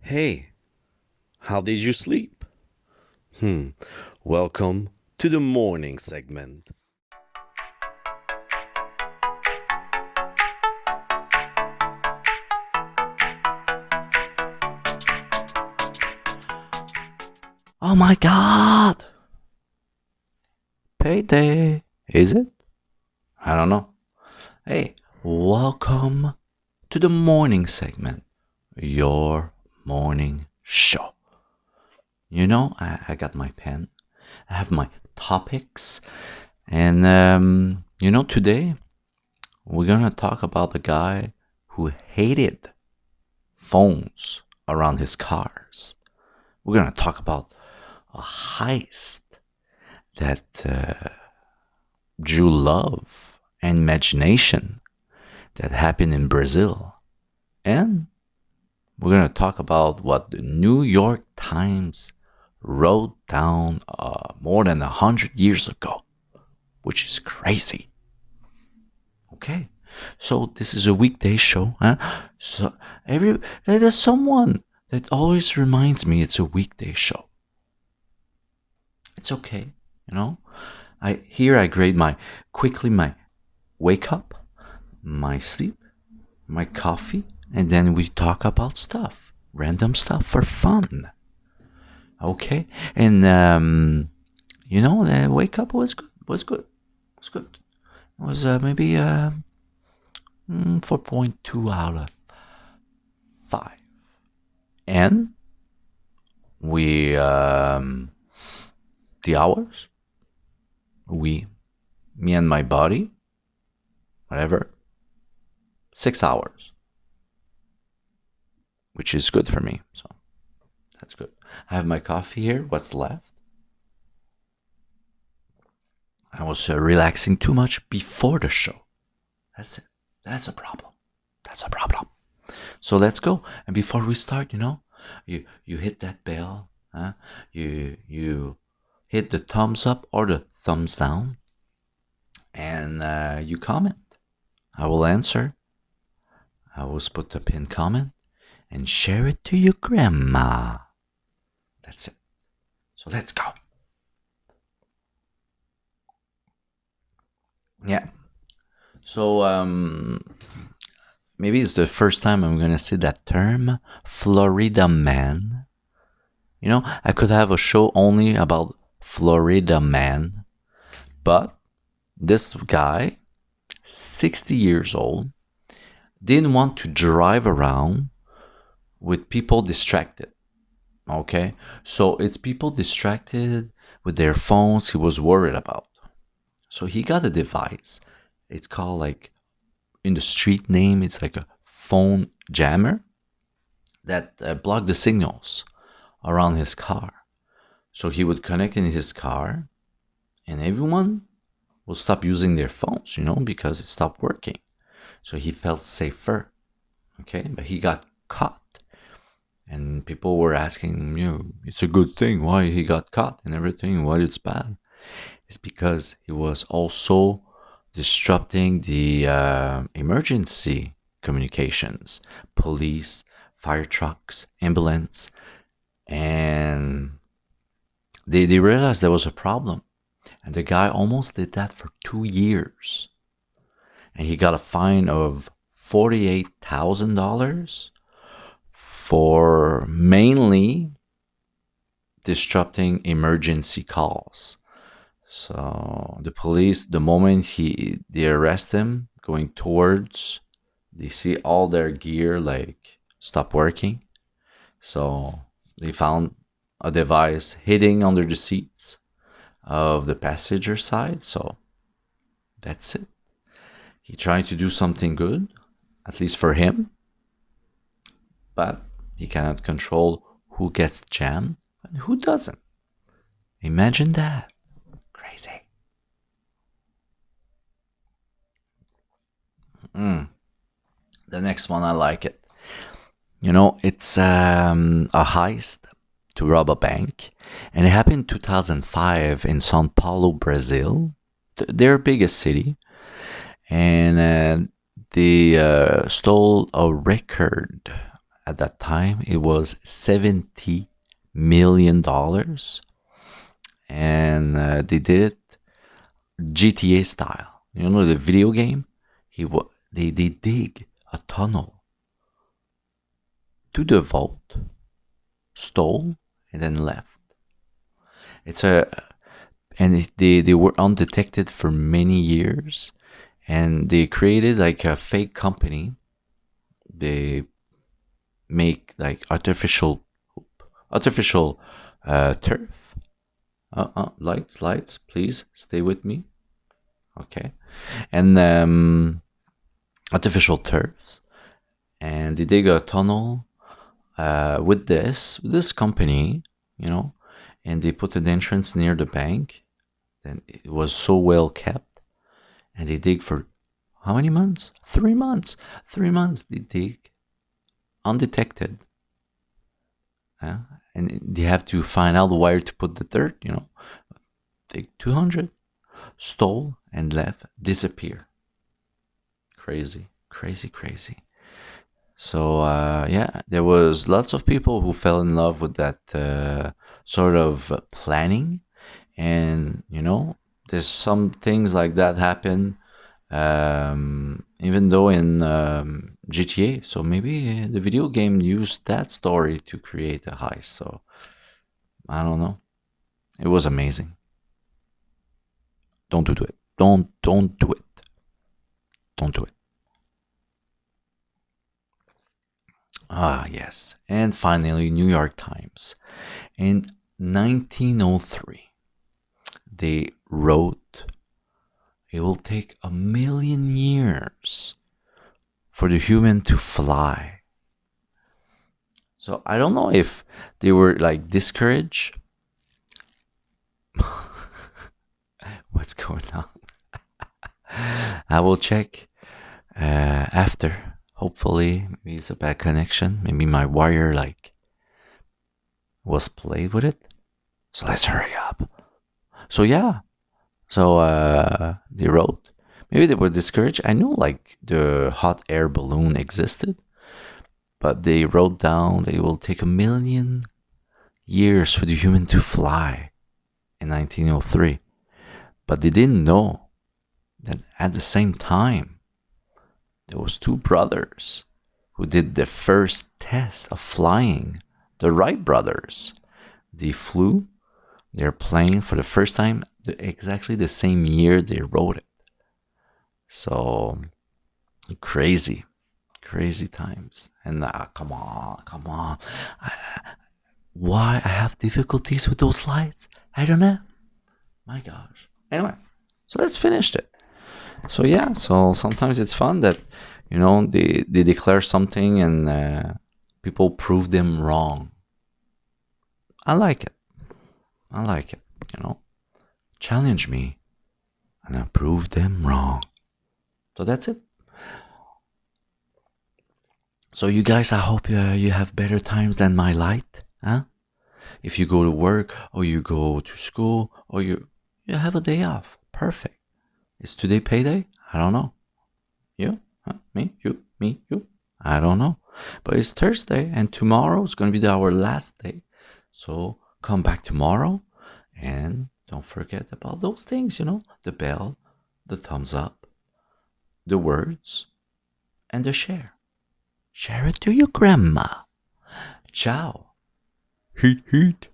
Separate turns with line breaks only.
Hey, how did you sleep? Hmm, welcome to the morning segment. Oh my god! Payday! Is it? I don't know. Hey, welcome to the morning segment. Your morning show. I got my pen. I have my topics. And, today we're gonna talk about the guy who hated phones around his cars. We're gonna talk about a heist that drew love and imagination that happened in Brazil. And we're gonna talk about what the New York Times wrote down more than 100 years ago, which is crazy. Okay, so this is a weekday show, huh? So there's someone that always reminds me it's a weekday show. It's okay, you know. I grade my wake up, my sleep, my coffee, and then we talk about stuff, random stuff for fun. Okay, and the wake up was good. Was good. It was maybe 4.2 out of 5. And we the hours we me and my body, whatever, 6 hours, which is good for me. So that's good. I have my coffee here. What's left? I was relaxing too much before the show. That's it. That's a problem. That's a problem. So let's go. And before we start, you hit that bell. Huh? You hit the thumbs up or the thumbs down, and you comment. I will answer. I will put a pinned comment and share it to your grandma. That's it. So let's go. Yeah. So maybe it's the first time I'm gonna see that term, Florida man. I could have a show only about Florida man, but this guy, 60 years old, didn't want to drive around with people distracted. Okay, so it's people distracted with their phones he was worried about. So he got a device. It's called, like, in the street name, it's like a phone jammer that blocked the signals around his car. So he would connect in his car, and everyone will stop using their phones, because it stopped working. So he felt safer. Okay, but he got caught. And people were asking him, it's a good thing. Why he got caught and everything? Why it's bad? It's because he was also disrupting the emergency communications, police, fire trucks, ambulance, and they realized there was a problem. And the guy almost did that for 2 years. And he got a fine of $48,000 for mainly disrupting emergency calls. So the police, the moment they arrest him, going towards, they see all their gear like stop working. So they found a device hidden under the seats of the passenger side. So that's it. He tried to do something good, at least for him, but he cannot control who gets jammed and who doesn't. Imagine that. Crazy. The next one, I like it. It's a heist to rob a bank, and it happened in 2005 in São Paulo, Brazil, their biggest city, and they stole a record. at that time it was $70 million, and they did it GTA style. You know the video game. They dig a tunnel to the vault, stole, and then left. It's a and they were undetected for many years, and they created like a fake company. They make like artificial turf. Lights, please stay with me. Okay, and artificial turfs, and they dig a tunnel with this company, you know, and they put an entrance near the bank. And it was so well kept, and they dig for how many months? 3 months. 3 months they dig undetected. And they have to find out where to put the dirt, you know. Take 200, stole and left, disappear. Crazy, crazy, crazy. So yeah, there was lots of people who fell in love with that sort of planning, and you know, there's some things like that happen, even though in GTA. So maybe the video game used that story to create a heist. So I don't know. It was amazing. Don't do it. Don't do it. Don't do it. Ah, yes. And finally, New York Times. In 1903, they wrote, it will take 1,000,000 years for the human to fly. So I don't know if they were like discouraged. What's going on? I will check after. Hopefully, maybe it's a bad connection. Maybe my wire like was played with it. So let's hurry up. So yeah. So they wrote. Maybe they were discouraged. I knew like the hot air balloon existed, but they wrote down that it will take 1,000,000 years for the human to fly in 1903. But they didn't know that at the same time, there was two brothers who did the first test of flying, the Wright brothers. They flew their plane for the first time exactly the same year they wrote it. So crazy times. And come on. Why I have difficulties with those slides? I don't know. My gosh. Anyway, so let's finish it. So yeah, so sometimes it's fun that, you know, they declare something and people prove them wrong. I like it, you know. Challenge me and I prove them wrong. So that's it. So you guys, I hope you have better times than my light, huh? If you go to work or you go to school or you have a day off, perfect. Is today payday? I don't know. You? Huh? Me? You? Me? You? I don't know. But it's Thursday and tomorrow is going to be our last day. So come back tomorrow and don't forget about those things, you know, the bell, the thumbs up, the words, and the share. Share it to your grandma. Ciao. Heat.